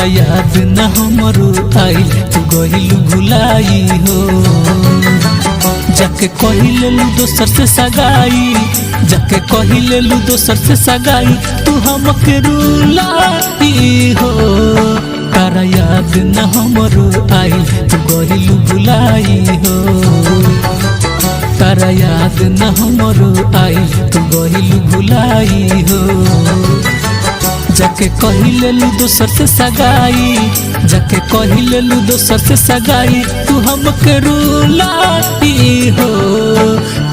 तारा याद न हमरो आई तू गइलू भुलाई हो। जाके कहिलेलू दोसर से सगाई, जाके कहिलेलू दोसर से सगाई, तू हमके रुलाई हो। तारा याद न हमरो आई तू गइलू भुलाई हो। तारा याद न हमरो आई तू गइलू भुलाई हो। जाके कहिलेलू दोसर से सगाई, जाके कहिलेलू दोसर से सगाई, तू हमके रुलाई हो।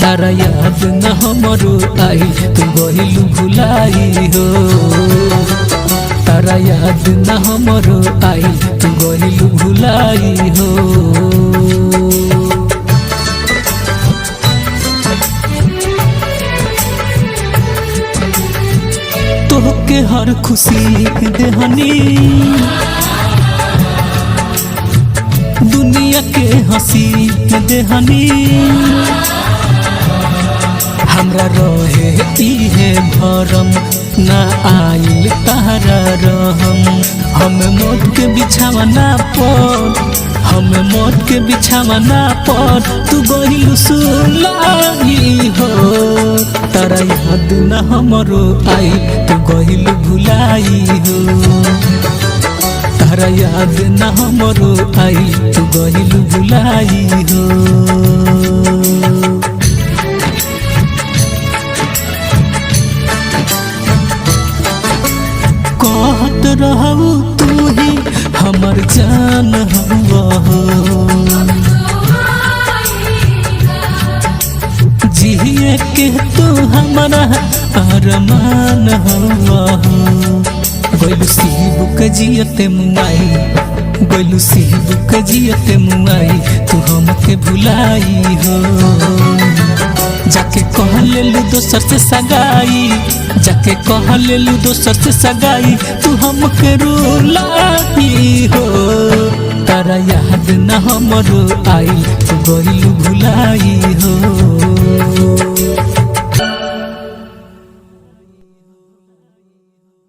तारा याद न हमरो आई तू गइलू भुलाई हो। तारा याद न हमरो आई तू गइलू भुलाई हो। तोहके हर खुशी देहनी, दुनिया के हंसी देहनी, हमरा रहे इहे भरम ना आइल तारा रहम। हमें मौत के बिछावना पर, हमें मौत के बिछावना पर, तू गइलू सुलाई हो। तारा याद न हमरो आई तू गइलू भुलाई हो। तारा याद न हमरो आई तू गइलू भुलाई हो। कहत रहू तू ही हमर जान हुआ हो। जिए के तू हमारा अरमान हुआ हो। गइलू शिव के जियते मुआई, गइलू शिव के जियते मुआई, तू हमके भुलाई हो। जाके कहलेलू दोसर से सगाई, जाके कहलेलू दोसर से सगाई, तू हमके रुलाई हो। तारा याद न हमरो आई तू गइलू भुलाई हो।